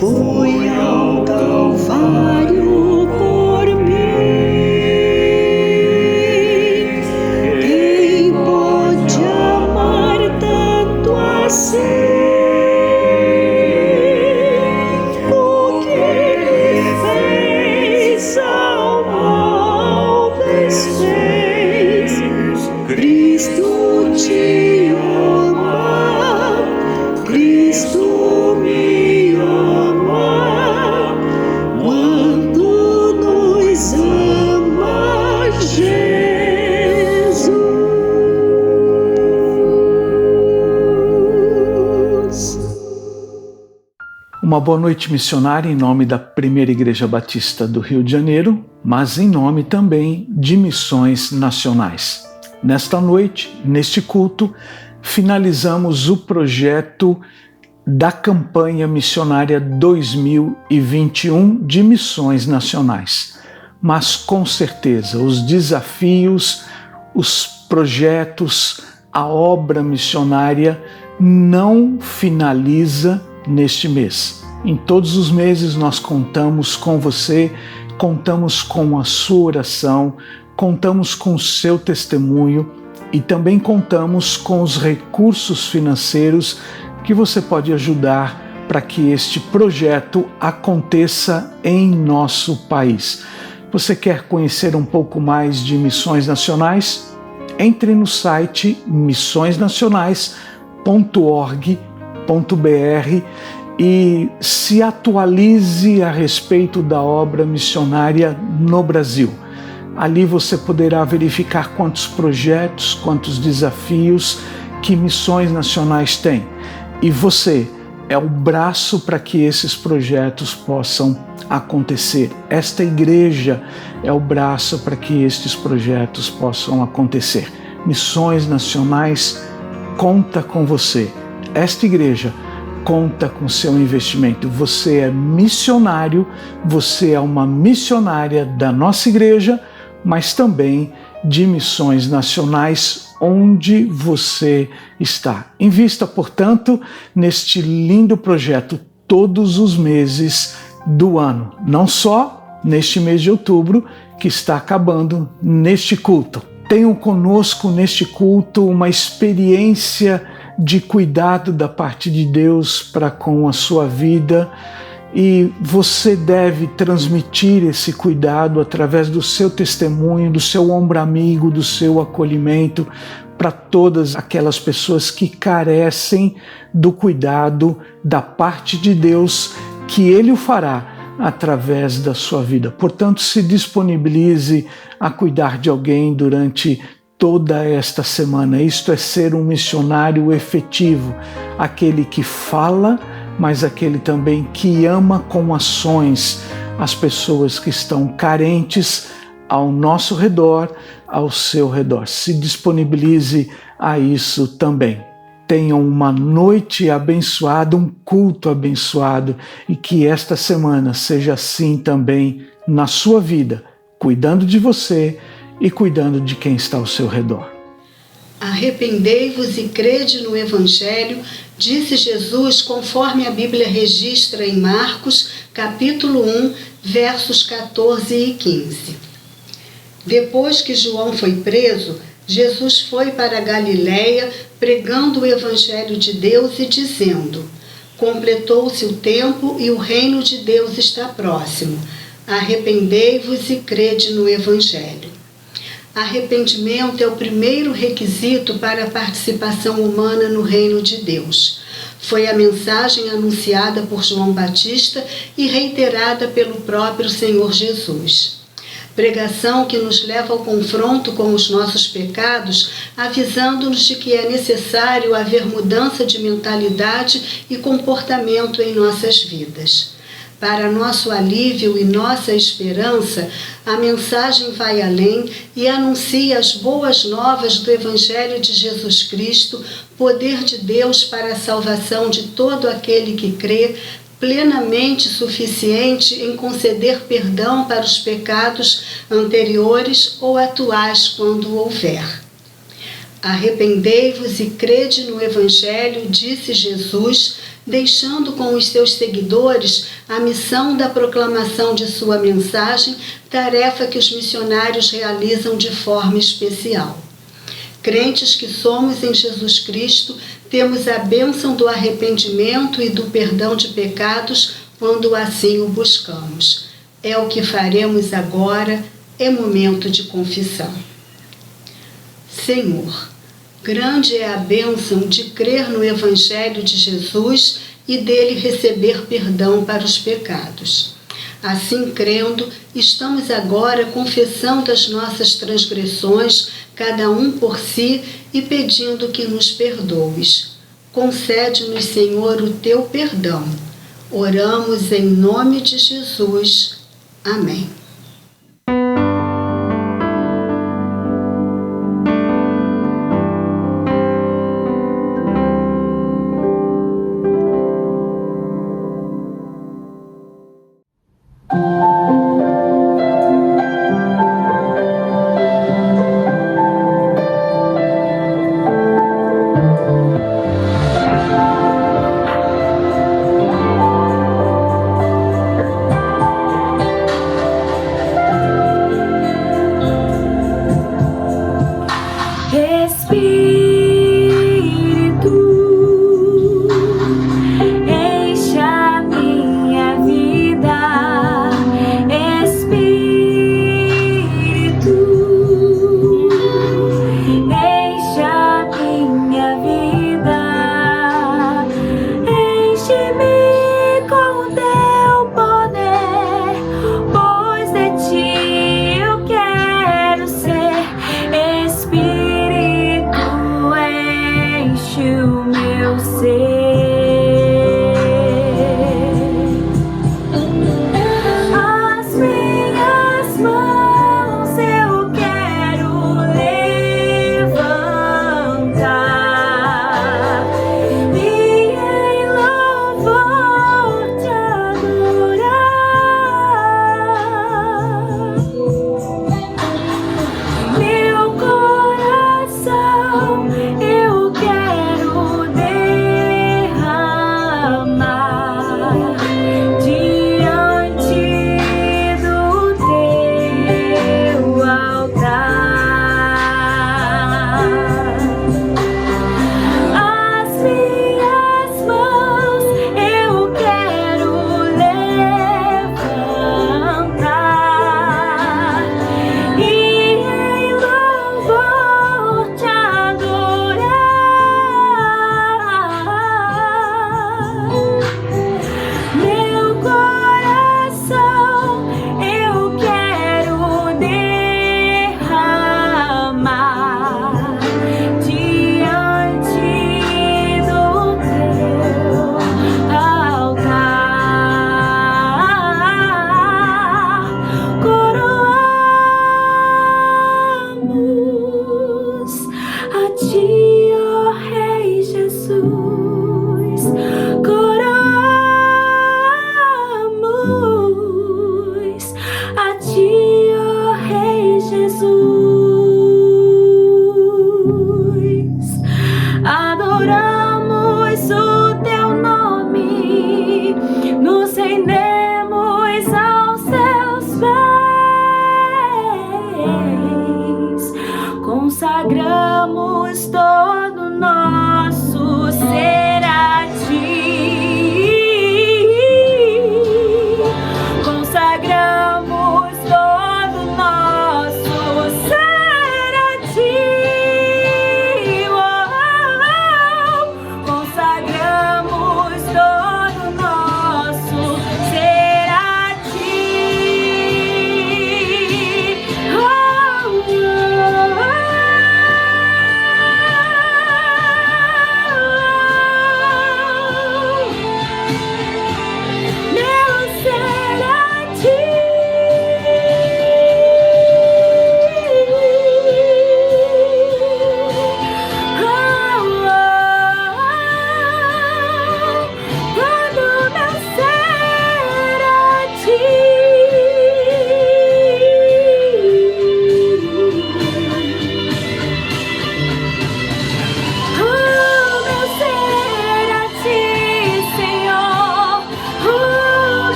foi ao Calvário por mim. Quem pode amar tanto assim? O que ele fez ao mal desfez. Cristo te ama, Cristo me ama, quando nos ama Jesus. Uma boa noite missionária em nome da Primeira Igreja Batista do Rio de Janeiro, mas em nome também de Missões Nacionais. Nesta noite, neste culto, finalizamos o projeto da campanha missionária 2021 de Missões Nacionais. Mas com certeza os desafios, os projetos, a obra missionária não finaliza neste mês. Em todos os meses nós contamos com você, contamos com a sua oração, contamos com o seu testemunho e também contamos com os recursos financeiros que você pode ajudar para que este projeto aconteça em nosso país. Você quer conhecer um pouco mais de Missões Nacionais? Entre no site missõesnacionais.org.br e se atualize a respeito da obra missionária no Brasil. Ali você poderá verificar quantos projetos, quantos desafios que Missões Nacionais têm. E você é o braço para que esses projetos possam acontecer. Esta igreja é o braço para que estes projetos possam acontecer. Missões Nacionais conta com você. Esta igreja conta com seu investimento. Você é missionário, você é uma missionária da nossa igreja, mas também de Missões Nacionais, onde você está. Invista, portanto, neste lindo projeto todos os meses do ano, não só neste mês de outubro, que está acabando neste culto. Tenham conosco neste culto uma experiência de cuidado da parte de Deus para com a sua vida, e você deve transmitir esse cuidado através do seu testemunho, do seu ombro amigo, do seu acolhimento para todas aquelas pessoas que carecem do cuidado da parte de Deus, que Ele o fará através da sua vida. Portanto, se disponibilize a cuidar de alguém durante toda esta semana. Isto é ser um missionário efetivo, aquele que fala, mas aquele também que ama com ações as pessoas que estão carentes ao nosso redor, ao seu redor. Se disponibilize a isso também. Tenham uma noite abençoada, um culto abençoado, e que esta semana seja assim também na sua vida, cuidando de você e cuidando de quem está ao seu redor. Arrependei-vos e crede no Evangelho, disse Jesus, conforme a Bíblia registra em Marcos, capítulo 1, versos 14 e 15. Depois que João foi preso, Jesus foi para a Galiléia pregando o Evangelho de Deus e dizendo: completou-se o tempo e o reino de Deus está próximo. Arrependei-vos e crede no Evangelho. Arrependimento é o primeiro requisito para a participação humana no reino de Deus. Foi a mensagem anunciada por João Batista e reiterada pelo próprio Senhor Jesus. Pregação que nos leva ao confronto com os nossos pecados, avisando-nos de que é necessário haver mudança de mentalidade e comportamento em nossas vidas. Para nosso alívio e nossa esperança, a mensagem vai além e anuncia as boas novas do Evangelho de Jesus Cristo, poder de Deus para a salvação de todo aquele que crê, plenamente suficiente em conceder perdão para os pecados anteriores ou atuais, quando houver. Arrependei-vos e crede no Evangelho, disse Jesus, deixando com os seus seguidores a missão da proclamação de sua mensagem, tarefa que os missionários realizam de forma especial. Crentes que somos em Jesus Cristo, temos a bênção do arrependimento e do perdão de pecados quando assim o buscamos. É o que faremos agora, é momento de confissão. Senhor, grande é a bênção de crer no Evangelho de Jesus e dele receber perdão para os pecados. Assim, crendo, estamos agora confessando as nossas transgressões, cada um por si, e pedindo que nos perdoes. Concede-nos, Senhor, o teu perdão. Oramos em nome de Jesus. Amém.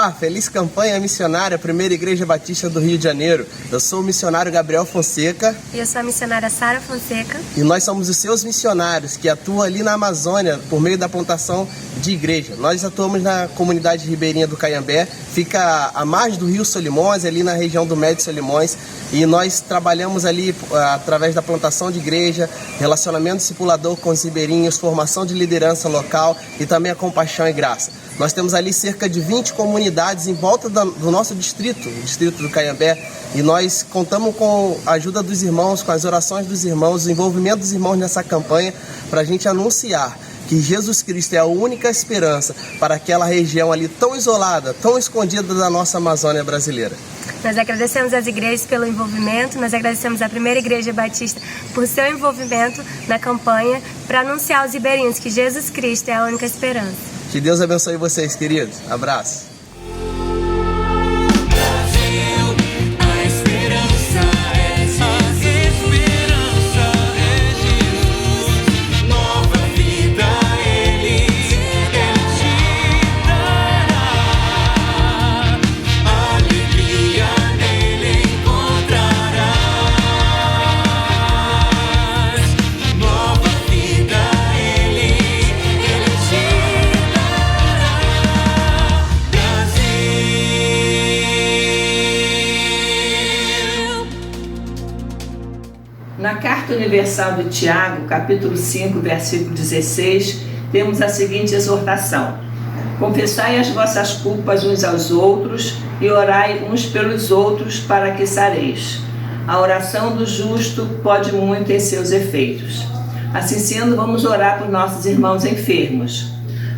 Olá, feliz campanha missionária, Primeira Igreja Batista do Rio de Janeiro. Eu sou o missionário Gabriel Fonseca. E eu sou a missionária Sara Fonseca. E nós somos os seus missionários que atuam ali na Amazônia por meio da plantação de igreja. Nós atuamos na comunidade ribeirinha do Caiambé, fica à margem do Rio Solimões, ali na região do Médio Solimões. E nós trabalhamos ali através da plantação de igreja, relacionamento discipulador com os ribeirinhos, formação de liderança local e também a compaixão e graça. Nós temos ali cerca de 20 comunidades em volta do nosso distrito, o distrito do Caiambé, e nós contamos com a ajuda dos irmãos, com as orações dos irmãos, o envolvimento dos irmãos nessa campanha, para a gente anunciar que Jesus Cristo é a única esperança para aquela região ali tão isolada, tão escondida da nossa Amazônia brasileira. Nós agradecemos às igrejas pelo envolvimento, nós agradecemos à Primeira Igreja Batista por seu envolvimento na campanha para anunciar aos ribeirinhos que Jesus Cristo é a única esperança. Que Deus abençoe vocês, queridos. Abraço. Na Carta Universal de Tiago, capítulo 5, versículo 16, temos a seguinte exortação: confessai as vossas culpas uns aos outros e orai uns pelos outros para que sareis. A oração do justo pode muito em seus efeitos. Assim sendo, vamos orar por nossos irmãos enfermos.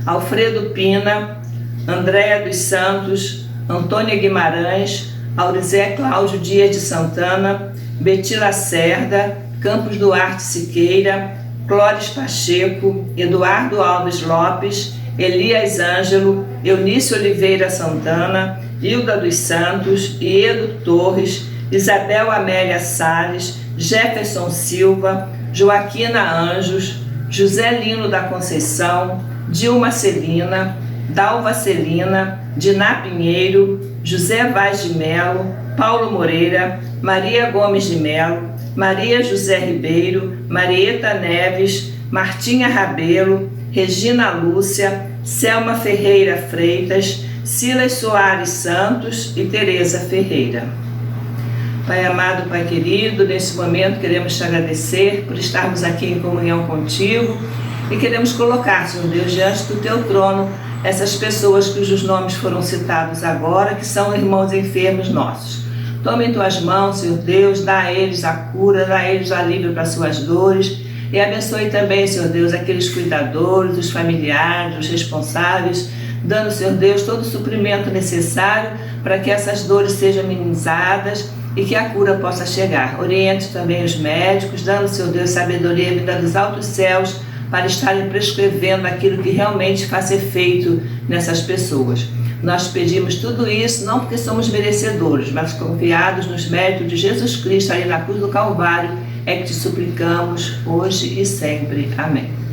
Alfredo Pina, Andréa dos Santos, Antônia Guimarães, Aurizé Cláudio Dias de Santana, Beti Lacerda, Campos Duarte Siqueira, Clóris Pacheco, Eduardo Alves Lopes, Elias Ângelo, Eunice Oliveira Santana, Hilda dos Santos, Iedo Torres, Isabel Amélia Salles, Jefferson Silva, Joaquina Anjos, José Lino da Conceição, Dilma Celina, Dalva Celina, Diná Pinheiro, José Vaz de Melo, Paulo Moreira, Maria Gomes de Melo, Maria José Ribeiro, Marieta Neves, Martinha Rabelo, Regina Lúcia, Selma Ferreira Freitas, Silas Soares Santos e Tereza Ferreira. Pai amado, Pai querido, nesse momento queremos te agradecer por estarmos aqui em comunhão contigo e queremos colocar, Senhor Deus, diante do teu trono essas pessoas cujos nomes foram citados agora, que são irmãos enfermos nossos. Tome em tuas mãos, Senhor Deus, dá a eles a cura, dá a eles o alívio para suas dores e abençoe também, Senhor Deus, aqueles cuidadores, os familiares, os responsáveis, dando, Senhor Deus, todo o suprimento necessário para que essas dores sejam minimizadas e que a cura possa chegar. Oriente também os médicos, dando, Senhor Deus, sabedoria vinda dos altos céus para estarem prescrevendo aquilo que realmente faça efeito nessas pessoas. Nós pedimos tudo isso não porque somos merecedores, mas confiados nos méritos de Jesus Cristo ali na cruz do Calvário, é que te suplicamos hoje e sempre. Amém.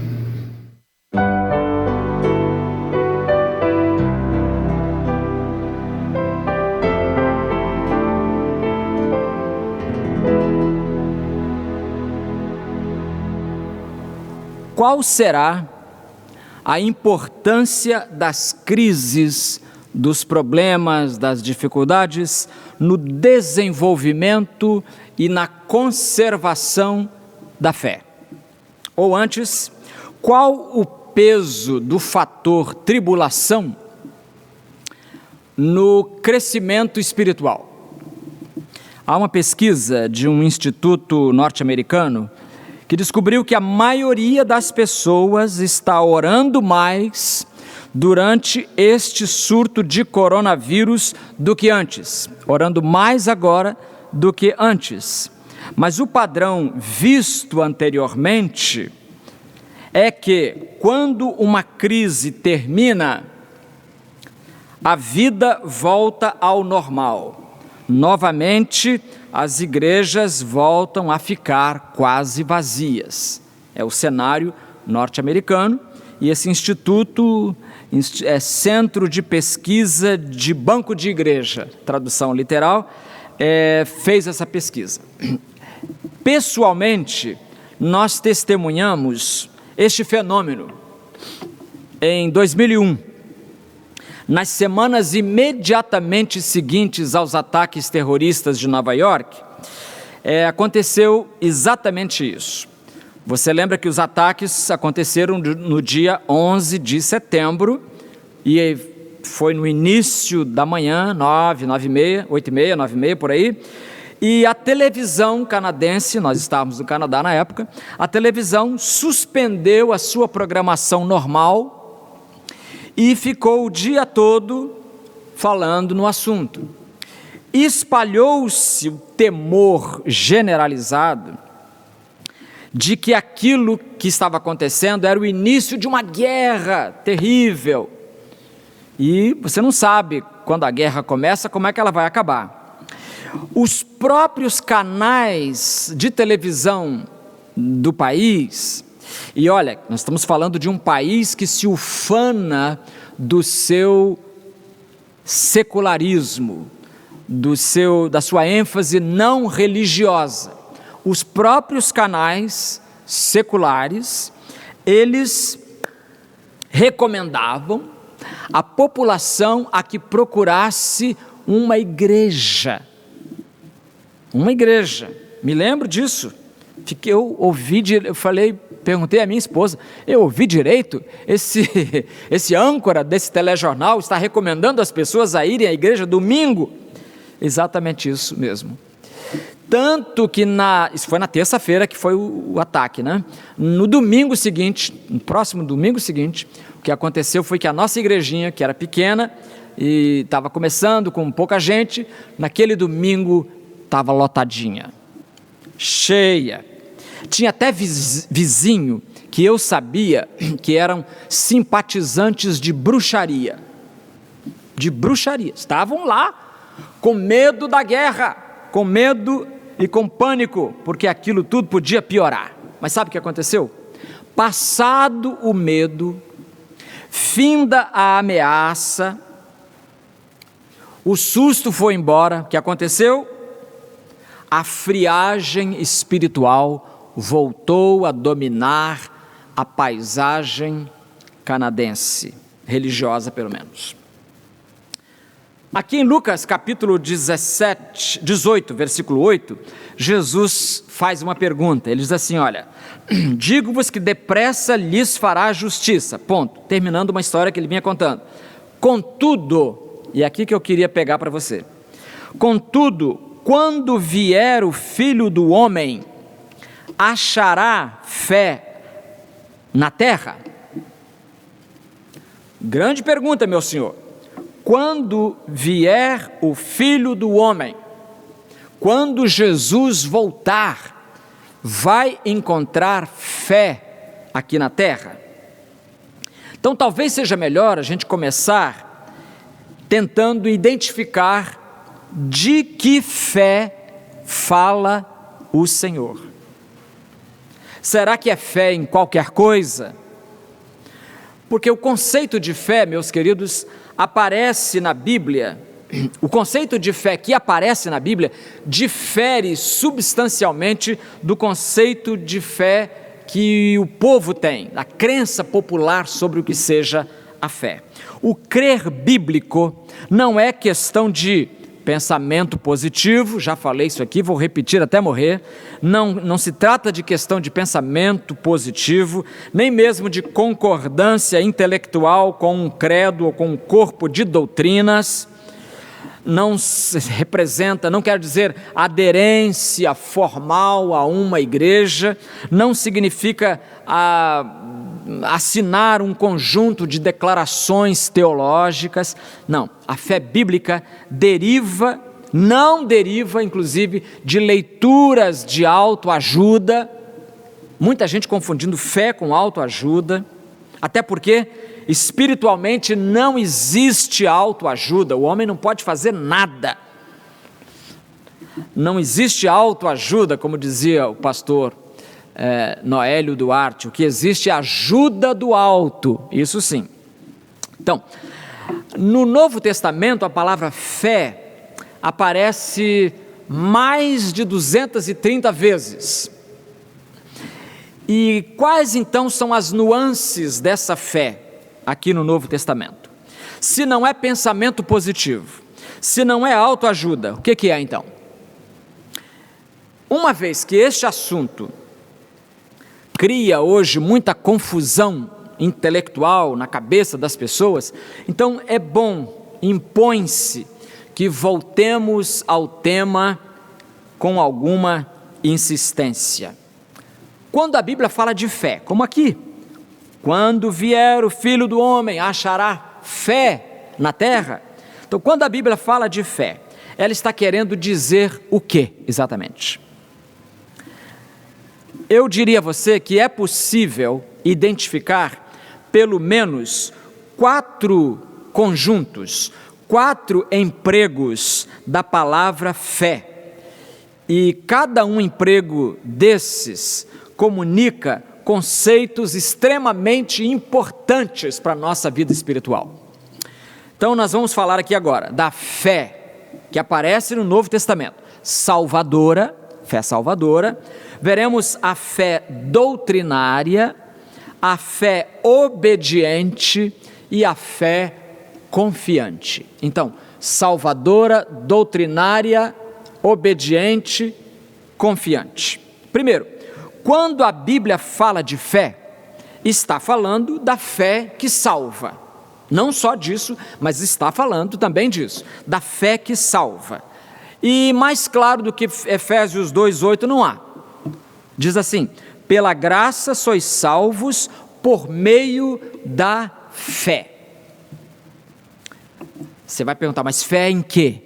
Qual será a importância das crises, dos problemas, das dificuldades no desenvolvimento e na conservação da fé? Ou antes, qual o peso do fator tribulação no crescimento espiritual? Há uma pesquisa de um instituto norte-americano que descobriu que a maioria das pessoas está orando mais durante este surto de coronavírus do que antes, orando mais agora do que antes. Mas o padrão visto anteriormente é que quando uma crise termina, a vida volta ao normal. Novamente, as igrejas voltam a ficar quase vazias. É o cenário norte-americano e esse instituto Centro de Pesquisa de Banco de Igreja, tradução literal, fez essa pesquisa. Pessoalmente, nós testemunhamos este fenômeno em 2001. Nas semanas imediatamente seguintes aos ataques terroristas de Nova York, aconteceu exatamente isso. Você lembra que os ataques aconteceram no dia 11 de setembro e foi no início da manhã, 9h30, 8h30, 9h30, por aí, e a televisão canadense, nós estávamos no Canadá na época, a televisão suspendeu a sua programação normal e ficou o dia todo falando no assunto. Espalhou-se o temor generalizado de que aquilo que estava acontecendo era o início de uma guerra terrível. E você não sabe, quando a guerra começa, como é que ela vai acabar. Os próprios canais de televisão do país, e olha, nós estamos falando de um país que se ufana do seu secularismo, da sua ênfase não religiosa. Os próprios canais seculares, eles recomendavam a população a que procurasse uma igreja. Uma igreja. Me lembro disso. Perguntei à minha esposa, eu ouvi direito? Esse âncora desse telejornal está recomendando as pessoas a irem à igreja domingo? Exatamente isso mesmo. Tanto que isso foi na terça-feira que foi o ataque, né? No domingo seguinte, no próximo domingo seguinte, o que aconteceu foi que a nossa igrejinha, que era pequena e estava começando com pouca gente, naquele domingo estava lotadinha, cheia. Tinha até vizinho que eu sabia que eram simpatizantes de bruxaria. De bruxaria. Estavam lá com medo da guerra, com medo e com pânico, porque aquilo tudo podia piorar. Mas sabe o que aconteceu? Passado o medo, finda a ameaça, o susto foi embora. O que aconteceu? A friagem espiritual voltou a dominar a paisagem canadense, religiosa pelo menos. Aqui em Lucas capítulo 18, versículo 8, Jesus faz uma pergunta. Ele diz assim, olha, digo-vos que depressa lhes fará justiça, ponto, terminando uma história que ele vinha contando. Contudo, e é aqui que eu queria pegar para você, contudo, quando vier o Filho do Homem, achará fé na terra? Grande pergunta, meu senhor. Quando vier o Filho do Homem, quando Jesus voltar, vai encontrar fé aqui na terra? Então talvez seja melhor a gente começar tentando identificar de que fé fala o Senhor. Será que é fé em qualquer coisa? Porque o conceito de fé, meus queridos, aparece na Bíblia, o conceito de fé que aparece na Bíblia difere substancialmente do conceito de fé que o povo tem, a crença popular sobre o que seja a fé. O crer bíblico não é questão de pensamento positivo, já falei isso aqui, vou repetir até morrer, não se trata de questão de pensamento positivo, nem mesmo de concordância intelectual com um credo ou com um corpo de doutrinas, não representa, não quer dizer aderência formal a uma igreja, não significa assinar um conjunto de declarações teológicas. Não, a fé bíblica não deriva inclusive de leituras de autoajuda, muita gente confundindo fé com autoajuda, até porque espiritualmente não existe autoajuda, o homem não pode fazer nada, não existe autoajuda, como dizia o pastor Noélio Duarte, o que existe é ajuda do alto, isso sim. Então, no Novo Testamento, a palavra fé aparece mais de 230 vezes. E quais então são as nuances dessa fé aqui no Novo Testamento? Se não é pensamento positivo, se não é autoajuda, o que é então? Uma vez que este assunto cria hoje muita confusão intelectual na cabeça das pessoas, então é bom, impõe-se que voltemos ao tema com alguma insistência. Quando a Bíblia fala de fé, como aqui, quando vier o Filho do Homem, achará fé na terra? Então, quando a Bíblia fala de fé, ela está querendo dizer o que exatamente? Eu diria a você que é possível identificar pelo menos 4 conjuntos, 4 empregos da palavra fé. E cada um emprego desses comunica conceitos extremamente importantes para a nossa vida espiritual. Então nós vamos falar aqui agora da fé que aparece no Novo Testamento, salvadora, fé salvadora. Veremos a fé doutrinária, a fé obediente e a fé confiante. Então, salvadora, doutrinária, obediente, confiante. Primeiro, quando a Bíblia fala de fé, está falando da fé que salva. Não só disso, mas está falando também disso, da fé que salva. E mais claro do que Efésios 2:8 não há. Diz assim: pela graça sois salvos por meio da fé. Você vai perguntar, mas fé em quê?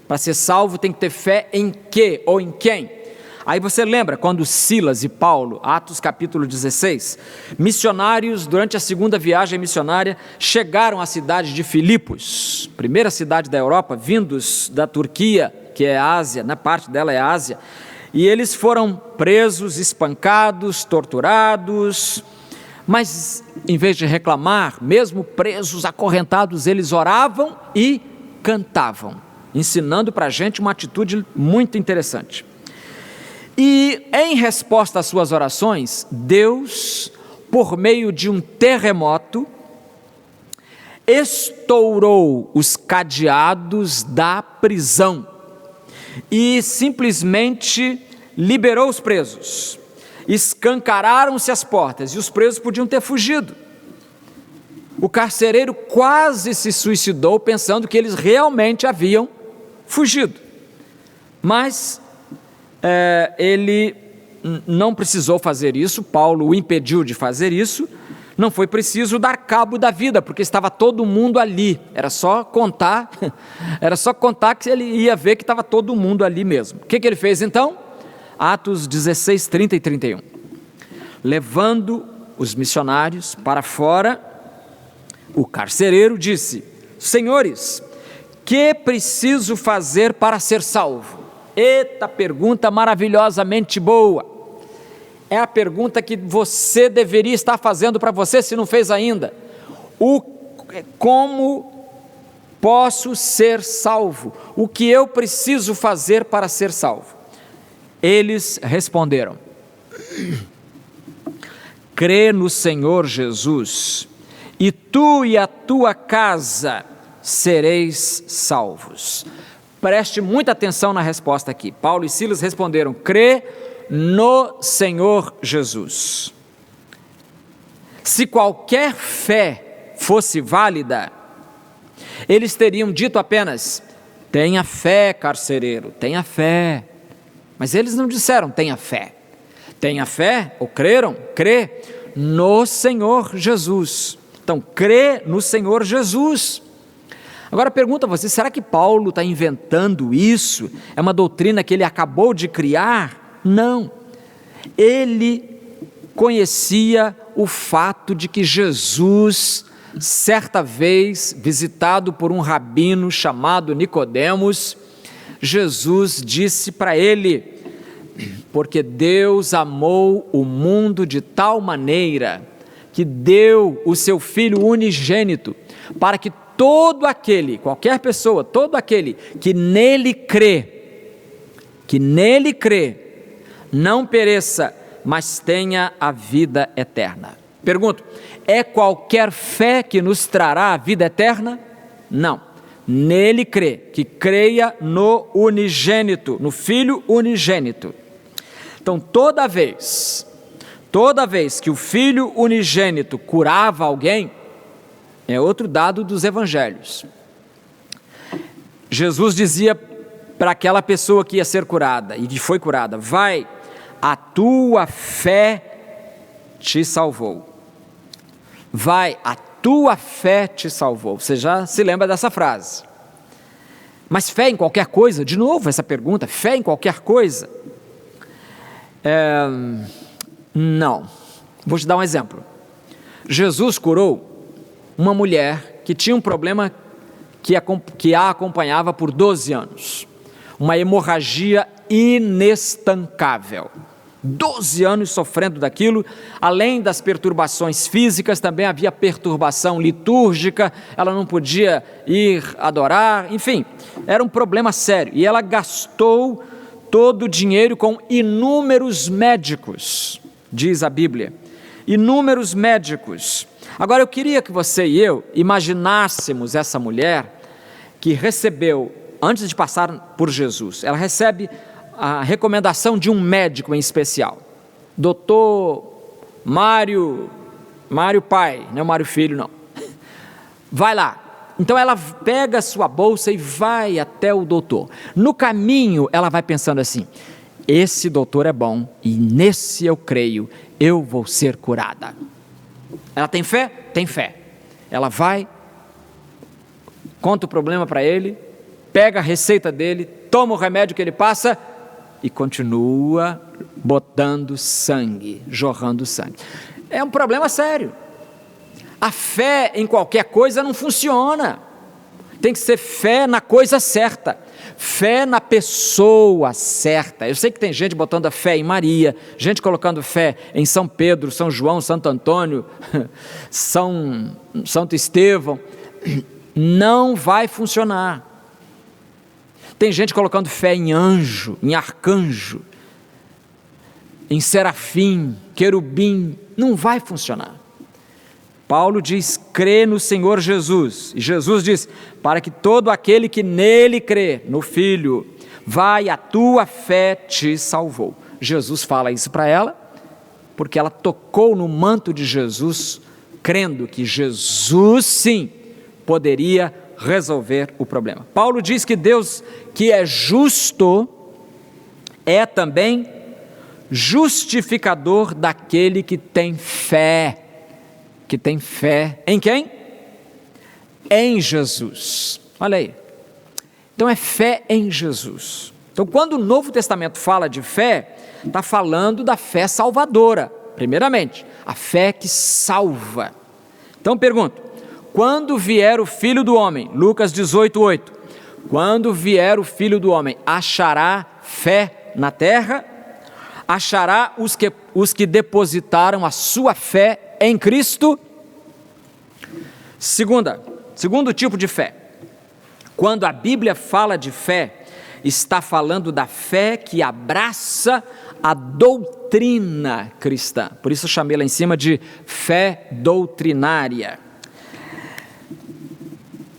Para ser salvo tem que ter fé em quê ou em quem? Aí você lembra quando Silas e Paulo, Atos capítulo 16, missionários durante a segunda viagem missionária, chegaram à cidade de Filipos, primeira cidade da Europa, vindos da Turquia, que é a Ásia, né? Parte dela é a Ásia, e eles foram presos, espancados, torturados, mas em vez de reclamar, mesmo presos, acorrentados, eles oravam e cantavam, ensinando para a gente uma atitude muito interessante. E em resposta às suas orações, Deus, por meio de um terremoto, estourou os cadeados da prisão e simplesmente liberou os presos. Escancararam-se as portas e os presos podiam ter fugido. O carcereiro quase se suicidou pensando que eles realmente haviam fugido, mas ele não precisou fazer isso. Paulo o impediu de fazer isso. Não foi preciso dar cabo da vida, porque estava todo mundo ali, era só contar que ele ia ver que estava todo mundo ali mesmo. O que ele fez então? Atos 16, 30 e 31. Levando os missionários para fora, o carcereiro disse: senhores, que preciso fazer para ser salvo? Eita, pergunta maravilhosamente boa. É a pergunta que você deveria estar fazendo para você, se não fez ainda. Como posso ser salvo? O que eu preciso fazer para ser salvo? Eles responderam: crê no Senhor Jesus, e tu e a tua casa sereis salvos. Preste muita atenção na resposta aqui. Paulo e Silas responderam: crê no Senhor Jesus. Se qualquer fé fosse válida, eles teriam dito apenas: tenha fé, carcereiro, tenha fé. Mas eles não disseram tenha fé. Tenha fé, ou creram, crê no Senhor Jesus. Então, crê no Senhor Jesus. Agora pergunta a você, será que Paulo está inventando isso? É uma doutrina que ele acabou de criar? Não, ele conhecia o fato de que Jesus, certa vez, visitado por um rabino chamado Nicodemos, Jesus disse para ele: porque Deus amou o mundo de tal maneira que deu o seu Filho unigênito, para que todo aquele, qualquer pessoa, todo aquele que nele crê, não pereça, mas tenha a vida eterna. Pergunto, é qualquer fé que nos trará a vida eterna? Não. Nele crê, que creia no unigênito, no Filho unigênito. Então, toda vez que o Filho unigênito curava alguém, é outro dado dos evangelhos. Jesus dizia para aquela pessoa que ia ser curada e que foi curada: vai, a tua fé te salvou. Vai, a tua fé te salvou. Você já se lembra dessa frase. Mas fé em qualquer coisa? De novo essa pergunta, fé em qualquer coisa? Não. Vou te dar um exemplo. Jesus curou uma mulher que tinha um problema que a acompanhava por 12 anos. Uma hemorragia inestancável. 12 anos sofrendo daquilo, além das perturbações físicas, também havia perturbação litúrgica, ela não podia ir adorar, enfim, era um problema sério. E ela gastou todo o dinheiro com inúmeros médicos, diz a Bíblia, inúmeros médicos. Agora eu queria que você e eu imaginássemos essa mulher que recebeu, antes de passar por Jesus, ela recebe a recomendação de um médico em especial, doutor Mário pai, não é Mário filho não, vai lá. Então ela pega a sua bolsa e vai até o doutor. No caminho ela vai pensando assim: esse doutor é bom e nesse eu creio, eu vou ser curada. Ela tem fé? Tem fé. Ela vai, conta o problema para ele, pega a receita dele, toma o remédio que ele passa e continua botando sangue, jorrando sangue. É um problema sério. A fé em qualquer coisa não funciona. Tem que ser fé na coisa certa, fé na pessoa certa. Eu sei que tem gente botando a fé em Maria, gente colocando fé em São Pedro, São João, Santo Antônio, Santo Estevão. Não vai funcionar. Tem gente colocando fé em anjo, em arcanjo, em serafim, querubim. Não vai funcionar. Paulo diz: crê no Senhor Jesus. E Jesus diz: para que todo aquele que nele crê, no Filho, vai, a tua fé te salvou. Jesus fala isso para ela, porque ela tocou no manto de Jesus, crendo que Jesus sim poderia resolver o problema. Paulo diz que Deus, que é justo, é também justificador daquele que tem fé. Que tem fé em quem? Em Jesus. Olha aí. Então é fé em Jesus. Então quando o Novo Testamento fala de fé, está falando da fé salvadora, primeiramente, a fé que salva. Então pergunto: quando vier o Filho do Homem, Lucas 18:8, quando vier o Filho do Homem, achará fé na terra? Achará os que depositaram a sua fé em Cristo? Segundo tipo de fé. Quando a Bíblia fala de fé, está falando da fé que abraça a doutrina cristã. Por isso eu chamei lá em cima de fé doutrinária.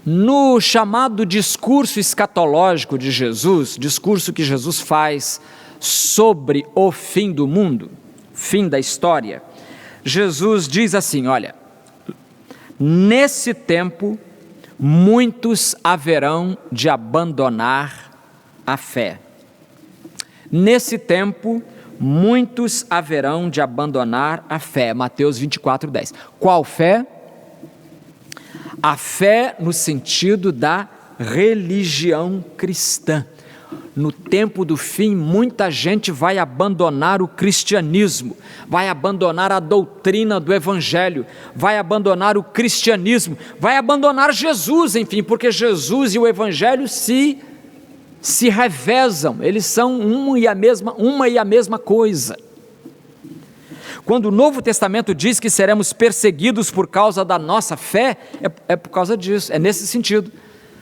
No chamado discurso escatológico de Jesus, discurso que Jesus faz sobre o fim do mundo, fim da história, Jesus diz assim: olha, nesse tempo muitos haverão de abandonar a fé. Nesse tempo muitos haverão de abandonar a fé. Mateus 24:10. Qual fé? A fé no sentido da religião cristã. No tempo do fim, muita gente vai abandonar o cristianismo, vai abandonar a doutrina do evangelho, vai abandonar o cristianismo, vai abandonar Jesus, enfim, porque Jesus e o evangelho se revezam, eles são uma e a mesma coisa. Quando o Novo Testamento diz que seremos perseguidos por causa da nossa fé, é por causa disso, é nesse sentido.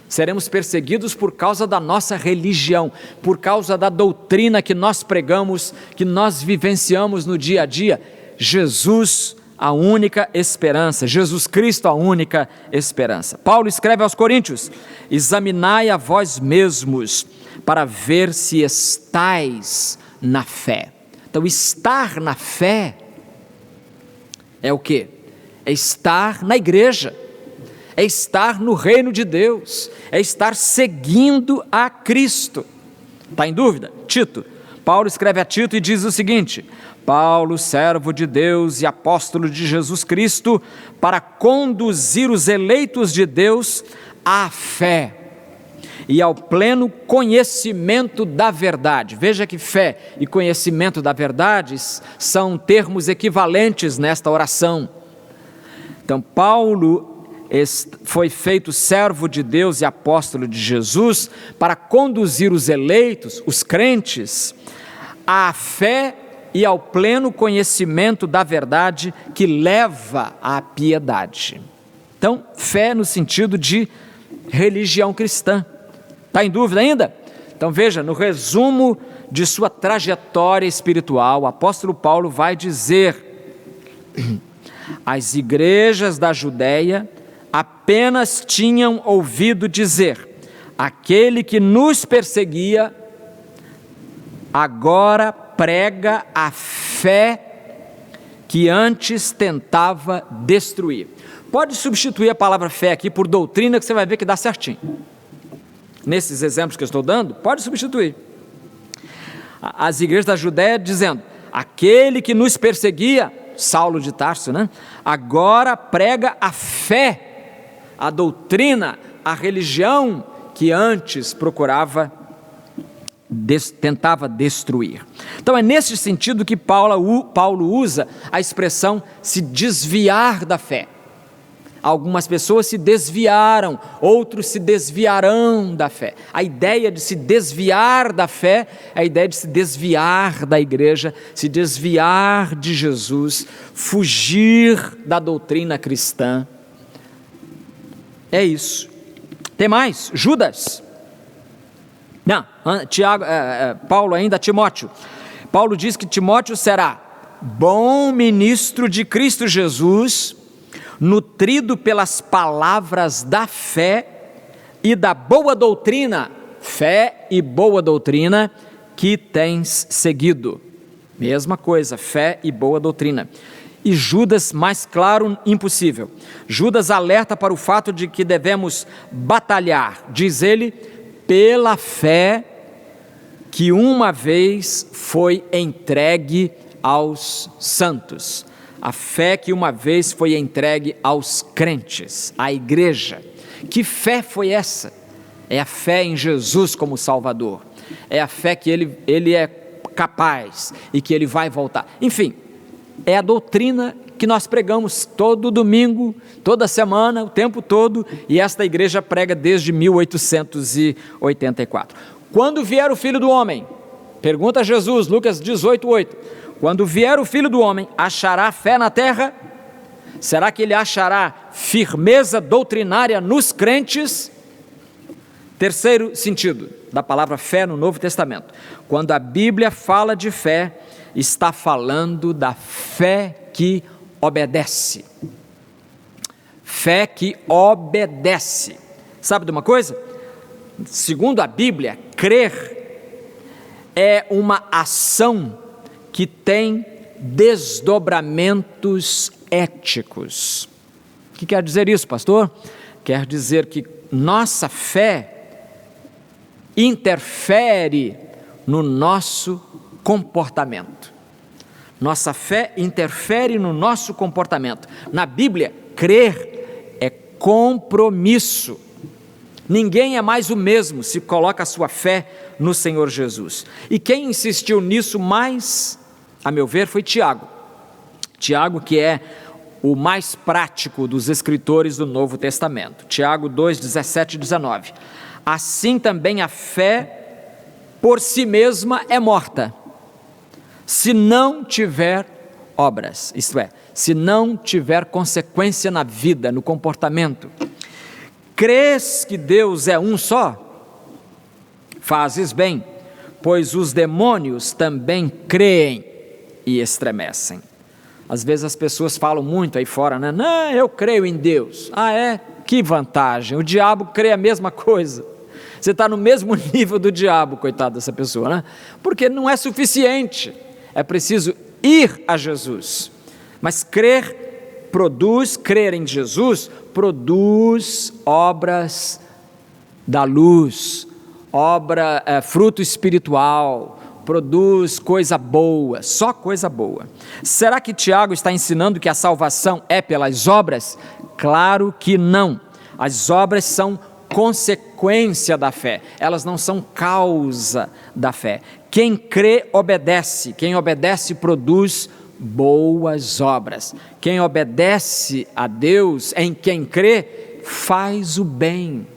Seremos perseguidos por causa da nossa religião, por causa da doutrina que nós pregamos, que nós vivenciamos no dia a dia. Jesus, a única esperança, Jesus Cristo, a única esperança. Paulo escreve aos Coríntios: examinai a vós mesmos, para ver se estais na fé. Então, estar na fé é o quê? É estar na igreja, é estar no reino de Deus, é estar seguindo a Cristo. Está em dúvida? Tito. Paulo escreve a Tito e diz o seguinte: Paulo, servo de Deus e apóstolo de Jesus Cristo, para conduzir os eleitos de Deus à fé e ao pleno conhecimento da verdade. Veja que fé e conhecimento da verdade são termos equivalentes nesta oração. Então, Paulo foi feito servo de Deus e apóstolo de Jesus para conduzir os eleitos, os crentes, à fé e ao pleno conhecimento da verdade que leva à piedade. Então, fé no sentido de religião cristã. Está em dúvida ainda? Então veja, no resumo de sua trajetória espiritual, o apóstolo Paulo vai dizer: as igrejas da Judéia apenas tinham ouvido dizer: aquele que nos perseguia agora prega a fé que antes tentava destruir. Pode substituir a palavra fé aqui por doutrina, que você vai ver que dá certinho. Nesses exemplos que eu estou dando, pode substituir. As igrejas da Judéia dizendo: aquele que nos perseguia, Saulo de Tarso, né? Agora prega a fé, a doutrina, a religião que antes tentava destruir. Então é nesse sentido que Paulo usa a expressão se desviar da fé. Algumas pessoas se desviaram, outros se desviarão da fé. A ideia de se desviar da fé é a ideia de se desviar da igreja, se desviar de Jesus, fugir da doutrina cristã. É isso. Tem mais? Judas. Não, Paulo ainda, Timóteo. Paulo diz que Timóteo será bom ministro de Cristo Jesus, nutrido pelas palavras da fé e da boa doutrina, fé e boa doutrina que tens seguido. Mesma coisa, fé e boa doutrina. E Judas, mais claro, impossível. Judas alerta para o fato de que devemos batalhar, diz ele, pela fé que uma vez foi entregue aos santos. A fé que uma vez foi entregue aos crentes, à igreja. Que fé foi essa? É a fé em Jesus como Salvador. É a fé que ele é capaz e que ele vai voltar. Enfim, é a doutrina que nós pregamos todo domingo, toda semana, o tempo todo, e esta igreja prega desde 1884. Quando vier o Filho do Homem, pergunta a Jesus, Lucas 18:8, quando vier o Filho do Homem, achará fé na terra? Será que ele achará firmeza doutrinária nos crentes? Terceiro sentido da palavra fé no Novo Testamento. Quando a Bíblia fala de fé, está falando da fé que obedece. Fé que obedece. Sabe de uma coisa? Segundo a Bíblia, crer é uma ação que tem desdobramentos éticos. O que quer dizer isso, pastor? Quer dizer que nossa fé interfere no nosso comportamento. Nossa fé interfere no nosso comportamento. Na Bíblia, crer é compromisso. Ninguém é mais o mesmo se coloca a sua fé no Senhor Jesus. E quem insistiu nisso mais, a meu ver, foi Tiago. Tiago, que é o mais prático dos escritores do Novo Testamento. Tiago 2:17 e 19. Assim também a fé por si mesma é morta, se não tiver obras, isto é, se não tiver consequência na vida, no comportamento. Crês que Deus é um só? Fazes bem, pois os demônios também creem e estremecem. Às vezes as pessoas falam muito aí fora, né? Não, eu creio em Deus. Ah, é? Que vantagem, o diabo crê a mesma coisa. Você está no mesmo nível do diabo, coitado dessa pessoa, né? Porque não é suficiente, é preciso ir a Jesus. Mas crer em Jesus, produz obras da luz, fruto espiritual, produz coisa boa, só coisa boa. Será que Tiago está ensinando que a salvação é pelas obras? Claro que não. As obras são consequência da fé, elas não são causa da fé. Quem crê, obedece. Quem obedece, produz boas obras. Quem obedece a Deus, em quem crê, faz o bem.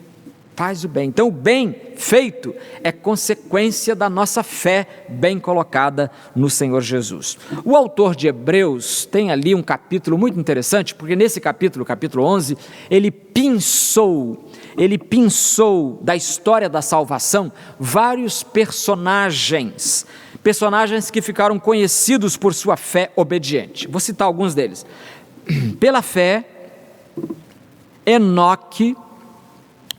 Faz o bem. Então, o bem feito é consequência da nossa fé bem colocada no Senhor Jesus. O autor de Hebreus tem ali um capítulo muito interessante, porque nesse capítulo 11, ele pinçou da história da salvação vários personagens que ficaram conhecidos por sua fé obediente. Vou citar alguns deles. Pela fé, Enoque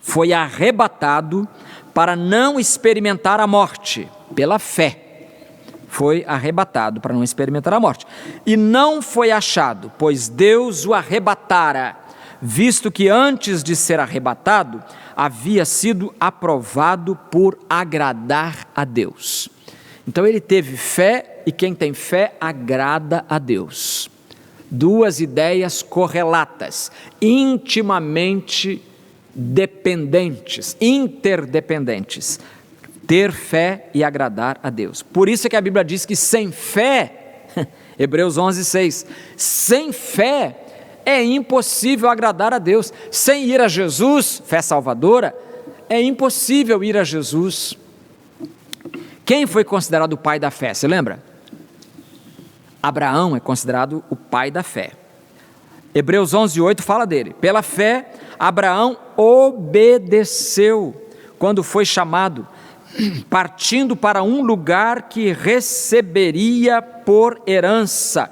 foi arrebatado para não experimentar a morte. Pela fé, foi arrebatado para não experimentar a morte. E não foi achado, pois Deus o arrebatara, visto que antes de ser arrebatado, havia sido aprovado por agradar a Deus. Então ele teve fé, e quem tem fé agrada a Deus. Duas ideias correlatas, intimamente dependentes, interdependentes. Ter fé e agradar a Deus. Por isso é que a Bíblia diz que sem fé, Hebreus 11:6, sem fé é impossível agradar a Deus. Sem ir a Jesus, fé salvadora, é impossível ir a Jesus. Quem foi considerado o pai da fé? Você lembra? Abraão é considerado o pai da fé. Hebreus 11:8 fala dele. Pela fé, Abraão obedeceu quando foi chamado, partindo para um lugar que receberia por herança.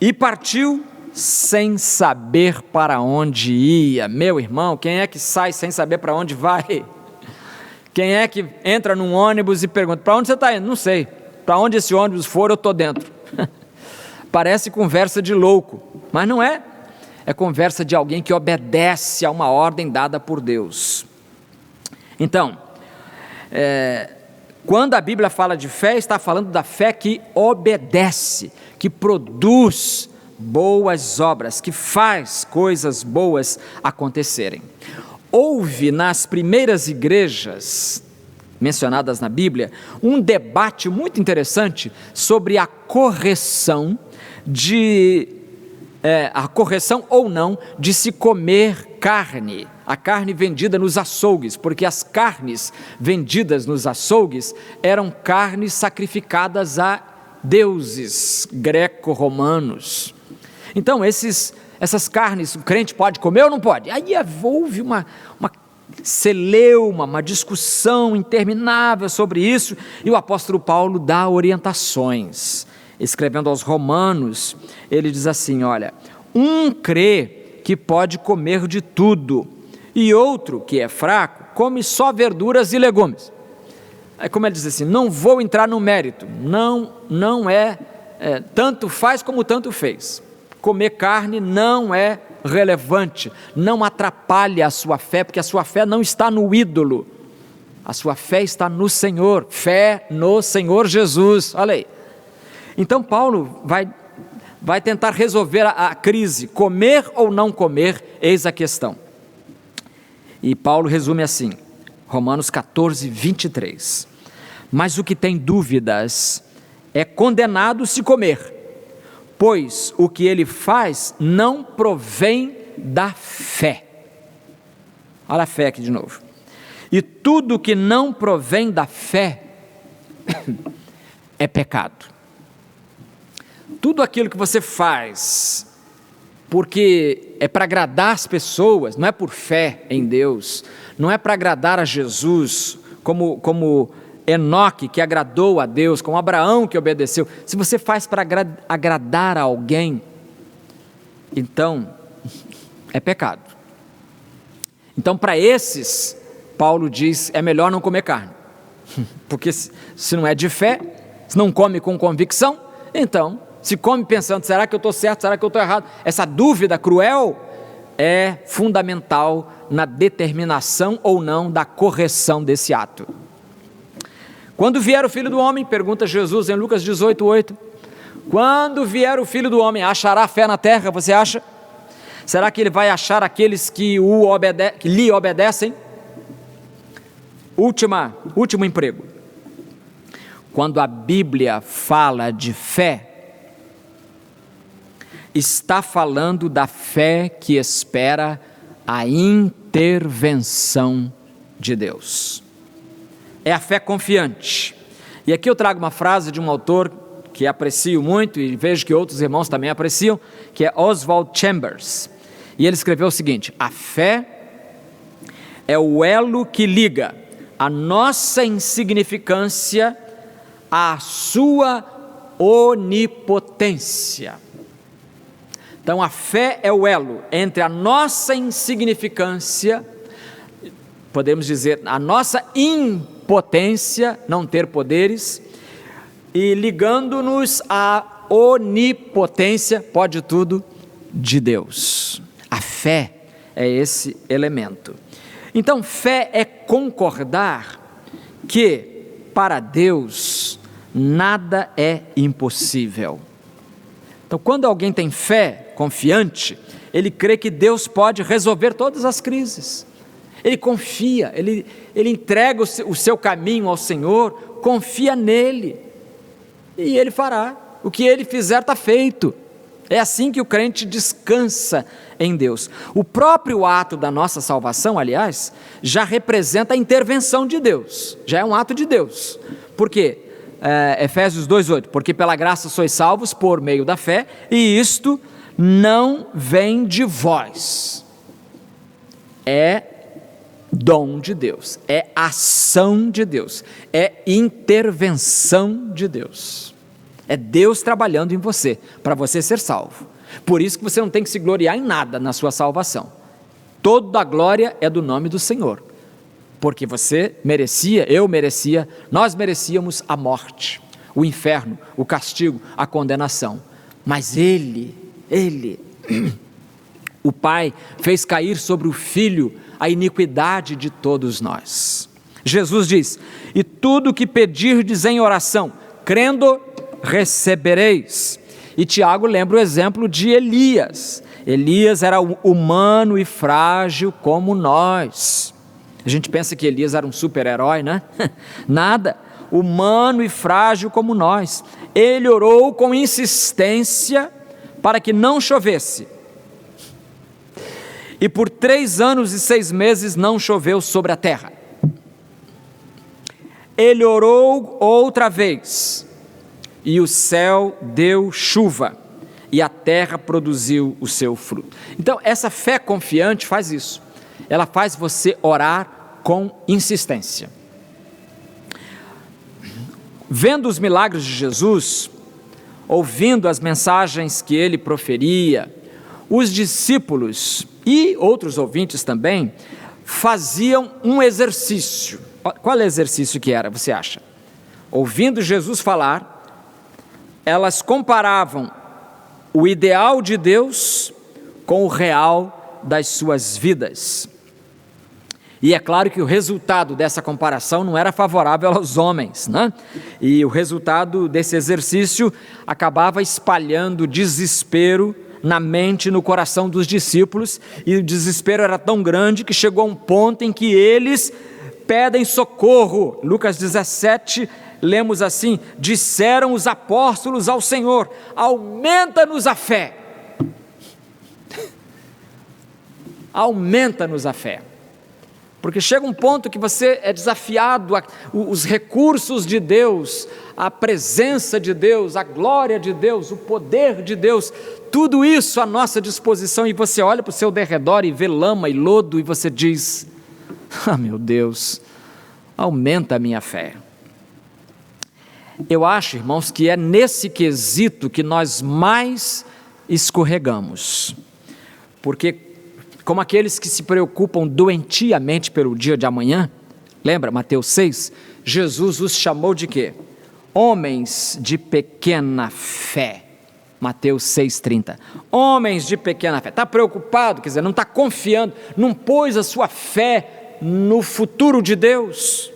E partiu sem saber para onde ia. Meu irmão, quem é que sai sem saber para onde vai? Quem é que entra num ônibus e pergunta, para onde você está indo? Não sei, para onde esse ônibus for eu estou dentro. Parece conversa de louco, mas não é. É conversa de alguém que obedece a uma ordem dada por Deus. Então, quando a Bíblia fala de fé, está falando da fé que obedece, que produz boas obras, que faz coisas boas acontecerem. Houve nas primeiras igrejas mencionadas na Bíblia um debate muito interessante sobre a correção ou não de se comer carne, a carne vendida nos açougues, porque as carnes vendidas nos açougues eram carnes sacrificadas a deuses greco-romanos. Então essas carnes, o crente pode comer ou não pode? Aí houve uma celeuma, uma discussão interminável sobre isso, e o apóstolo Paulo dá orientações. Escrevendo aos Romanos, ele diz assim, olha, um crê que pode comer de tudo, e outro, que é fraco, come só verduras e legumes. Aí como ele diz assim, não vou entrar no mérito, não é tanto faz como tanto fez. Comer carne não é relevante, não atrapalha a sua fé, porque a sua fé não está no ídolo, a sua fé está no Senhor, fé no Senhor Jesus, olha aí. Então Paulo vai tentar resolver a crise, comer ou não comer, eis a questão. E Paulo resume assim, Romanos 14:23, mas o que tem dúvidas é condenado se comer, pois o que ele faz não provém da fé. Olha a fé aqui de novo. E tudo que não provém da fé é pecado. tudo aquilo que você faz porque é para agradar as pessoas, não é por fé em Deus, não é para agradar a Jesus, como Enoque que agradou a Deus, como Abraão que obedeceu. Se você faz para agradar a alguém, então é pecado. Então, para esses, Paulo diz, é melhor não comer carne, porque se não é de fé, se não come com convicção, então se come pensando, será que eu estou certo, será que eu estou errado? Essa dúvida cruel é fundamental na determinação ou não da correção desse ato. Quando vier o Filho do Homem, pergunta Jesus em Lucas 18:8, quando vier o Filho do Homem, achará fé na terra, você acha? Será que ele vai achar aqueles que lhe obedecem? Último emprego. Quando a Bíblia fala de fé, está falando da fé que espera a intervenção de Deus. É a fé confiante. E aqui eu trago uma frase de um autor que aprecio muito e vejo que outros irmãos também apreciam, que é Oswald Chambers. E ele escreveu o seguinte: a fé é o elo que liga a nossa insignificância à sua onipotência. Então a fé é o elo entre a nossa insignificância, podemos dizer, a nossa impotência, não ter poderes, e ligando-nos à onipotência, pode tudo, de Deus. A fé é esse elemento. Então fé é concordar que para Deus nada é impossível. Então, quando alguém tem fé confiante, ele crê que Deus pode resolver todas as crises. Ele confia, ele entrega o seu caminho ao Senhor, confia nele, e ele fará. O que ele fizer está feito. É assim que o crente descansa em Deus. O próprio ato da nossa salvação, aliás, já representa a intervenção de Deus, já é um ato de Deus. Por quê? Efésios 2:8, porque pela graça sois salvos por meio da fé, e isto não vem de vós, é dom de Deus, é ação de Deus, é intervenção de Deus, é Deus trabalhando em você, para você ser salvo. Por isso que você não tem que se gloriar em nada na sua salvação, toda a glória é do nome do Senhor, porque você merecia, eu merecia, nós merecíamos a morte, o inferno, o castigo, a condenação, mas Ele, o Pai, fez cair sobre o Filho a iniquidade de todos nós. Jesus diz, e tudo que pedirdes em oração, crendo, recebereis. E Tiago lembra o exemplo de Elias. Elias era humano e frágil como nós. A gente pensa que Elias era um super-herói, né? Nada, humano e frágil como nós. Ele orou com insistência para que não chovesse. E por 3 anos e 6 meses não choveu sobre a terra. Ele orou outra vez, e o céu deu chuva, e a terra produziu o seu fruto. Então essa fé confiante faz isso. Ela faz você orar com insistência. Vendo os milagres de Jesus, ouvindo as mensagens que ele proferia, os discípulos e outros ouvintes também faziam um exercício. Qual é o exercício que era, você acha? Ouvindo Jesus falar, elas comparavam o ideal de Deus com o real das suas vidas. E é claro que o resultado dessa comparação não era favorável aos homens, né? E o resultado desse exercício acabava espalhando desespero na mente e no coração dos discípulos, e o desespero era tão grande que chegou a um ponto em que eles pedem socorro. Lucas 17, lemos assim, disseram os apóstolos ao Senhor, aumenta-nos a fé. Aumenta-nos a fé. Porque chega um ponto que você é desafiado, os recursos de Deus, a presença de Deus, a glória de Deus, o poder de Deus, tudo isso à nossa disposição, e você olha para o seu derredor e vê lama e lodo, e você diz: ah, meu Deus, aumenta a minha fé. Eu acho, irmãos, que é nesse quesito que nós mais escorregamos, porque como aqueles que se preocupam doentiamente pelo dia de amanhã, lembra Mateus 6? Jesus os chamou de quê? Homens de pequena fé. Mateus 6,30. Homens de pequena fé. Está preocupado, quer dizer, não está confiando, não pôs a sua fé no futuro de Deus.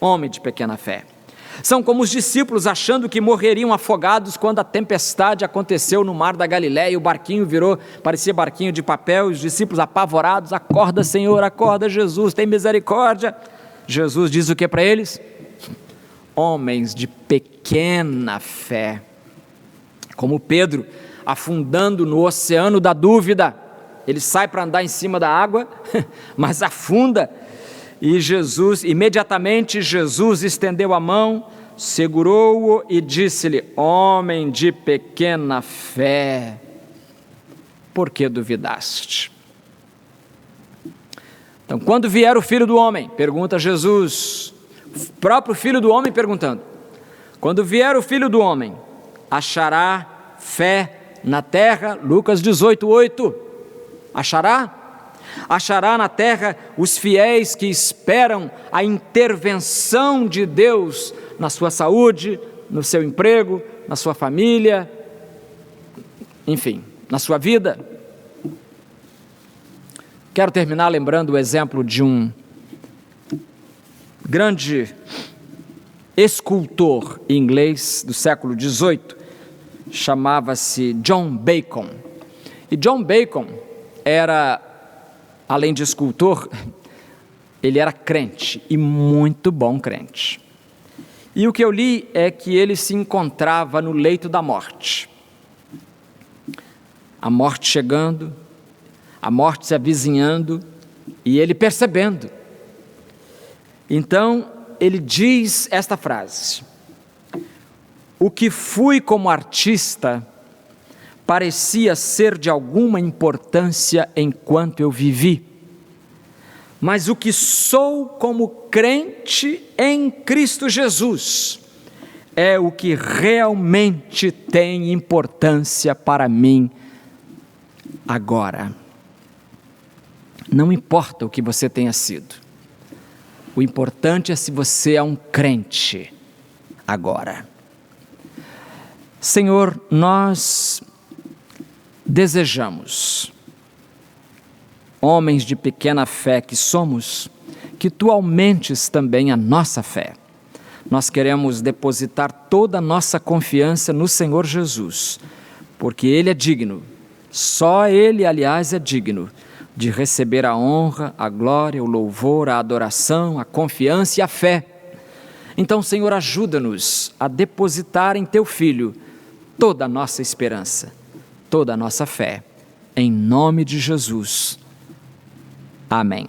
Homem de pequena fé. São como os discípulos achando que morreriam afogados quando a tempestade aconteceu no mar da Galileia, e o barquinho virou, parecia barquinho de papel, e os discípulos apavorados: acorda, Senhor, acorda, Jesus, tem misericórdia. Jesus diz o que para eles? Homens de pequena fé. Como Pedro, afundando no oceano da dúvida, ele sai para andar em cima da água, mas afunda. E imediatamente Jesus estendeu a mão, segurou-o e disse-lhe: homem de pequena fé, por que duvidaste? Então, quando vier o Filho do Homem, pergunta Jesus, o próprio Filho do Homem perguntando, quando vier o Filho do Homem, achará fé na terra? Lucas 18:8, achará? Achará na terra os fiéis que esperam a intervenção de Deus na sua saúde, no seu emprego, na sua família, enfim, na sua vida? Quero terminar lembrando o exemplo de um grande escultor inglês do século XVIII, chamava-se John Bacon. E John Bacon era, além de escultor, ele era crente, e muito bom crente. E o que eu li é que ele se encontrava no leito da morte. A morte chegando, a morte se avizinhando, e ele percebendo. Então, ele diz esta frase: o que fui como artista parecia ser de alguma importância enquanto eu vivi, mas o que sou como crente em Cristo Jesus é o que realmente tem importância para mim agora. Não importa o que você tenha sido, o importante é se você é um crente agora. Senhor, nós desejamos, homens de pequena fé que somos, que Tu aumentes também a nossa fé. Nós queremos depositar toda a nossa confiança no Senhor Jesus, porque Ele é digno, só Ele, aliás, é digno de receber a honra, a glória, o louvor, a adoração, a confiança e a fé. Então, Senhor, ajuda-nos a depositar em Teu Filho toda a nossa esperança, toda a nossa fé, em nome de Jesus. Amém.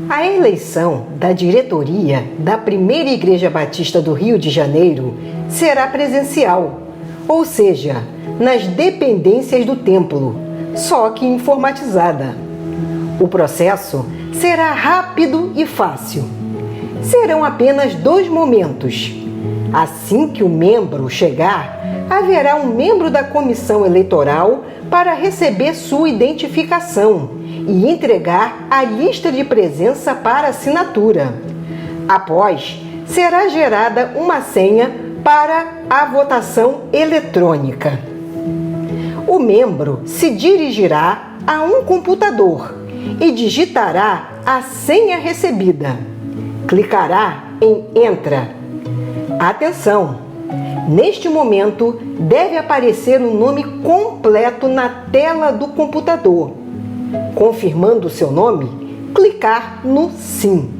A eleição da diretoria da Primeira Igreja Batista do Rio de Janeiro será presencial, ou seja, nas dependências do templo, só que informatizada. O processo será rápido e fácil. Serão apenas 2 momentos. Assim que o membro chegar, haverá um membro da comissão eleitoral para receber sua identificação e entregar a lista de presença para assinatura. Após, será gerada uma senha para a votação eletrônica. O membro se dirigirá a um computador e digitará a senha recebida. Clicará em Entra. Atenção! Neste momento, deve aparecer o nome completo na tela do computador. Confirmando o seu nome, clicar no Sim.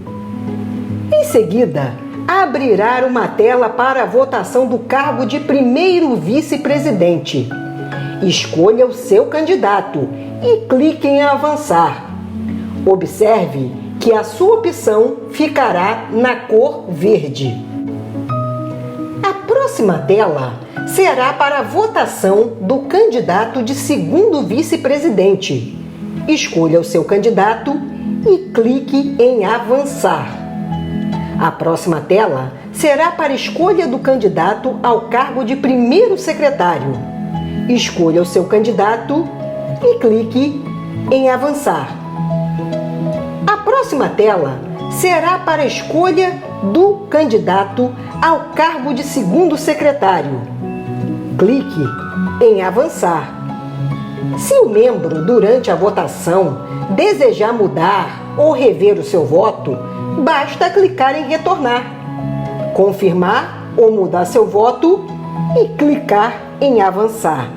Em seguida, abrirá uma tela para a votação do cargo de primeiro vice-presidente. Escolha o seu candidato e clique em Avançar. Observe que a sua opção ficará na cor verde. A próxima tela será para a votação do candidato de segundo vice-presidente. Escolha o seu candidato e clique em Avançar. A próxima tela será para a escolha do candidato ao cargo de primeiro secretário. Escolha o seu candidato e clique em Avançar. A próxima tela será para a escolha do candidato ao cargo de segundo secretário. Clique em Avançar. Se o membro, durante a votação, desejar mudar ou rever o seu voto, basta clicar em Retornar, confirmar ou mudar seu voto e clicar em Avançar.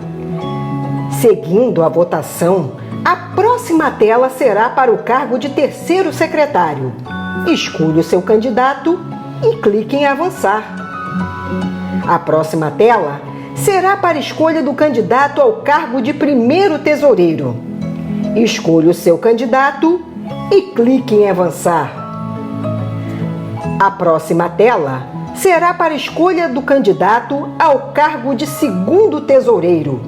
Seguindo a votação, a próxima tela será para o cargo de terceiro secretário. Escolha o seu candidato e clique em Avançar. A próxima tela será para a escolha do candidato ao cargo de primeiro tesoureiro. Escolha o seu candidato e clique em Avançar. A próxima tela será para a escolha do candidato ao cargo de segundo tesoureiro.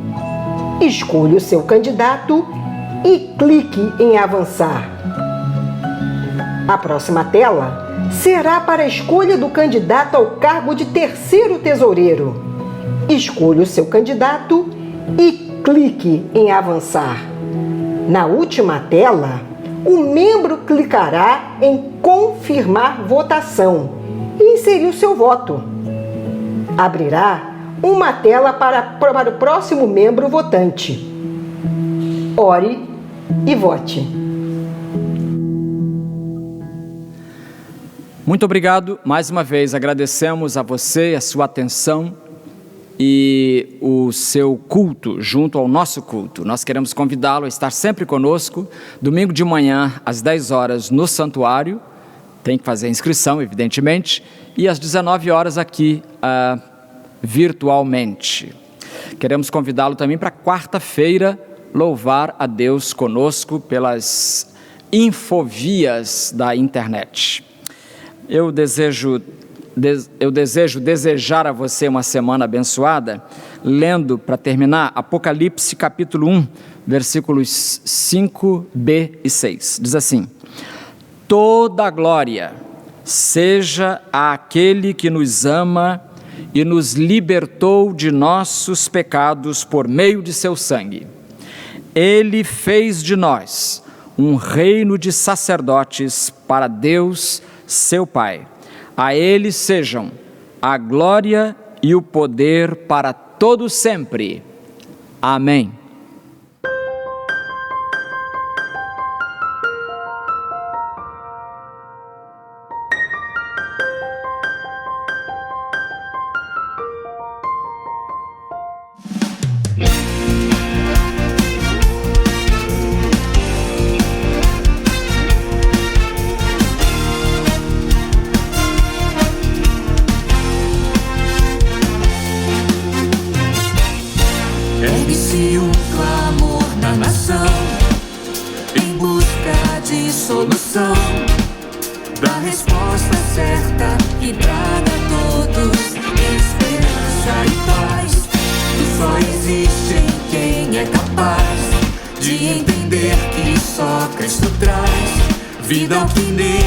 Escolha o seu candidato e clique em Avançar. A próxima tela será para a escolha do candidato ao cargo de terceiro tesoureiro. Escolha o seu candidato e clique em Avançar. Na última tela, o membro clicará em Confirmar votação e inserir o seu voto. Abrirá uma tela para o próximo membro votante. Ore e vote. Muito obrigado. Mais uma vez agradecemos a você a sua atenção e o seu culto junto ao nosso culto. Nós queremos convidá-lo a estar sempre conosco, domingo de manhã às 10 horas no santuário, tem que fazer a inscrição evidentemente, e às 19 horas aqui virtualmente. Queremos convidá-lo também para quarta-feira louvar a Deus conosco pelas infovias da internet. Eu desejo desejar a você uma semana abençoada, lendo, para terminar, Apocalipse capítulo 1, versículos 5b e 6. Diz assim: toda a glória seja àquele que nos ama e nos libertou de nossos pecados por meio de seu sangue. Ele fez de nós um reino de sacerdotes para Deus, seu Pai. A Ele sejam a glória e o poder para todo sempre. Amém. Ergue-se o da resposta certa que traga a todos esperança e paz. E só existe em quem é capaz de entender que só Cristo traz vida ao que nele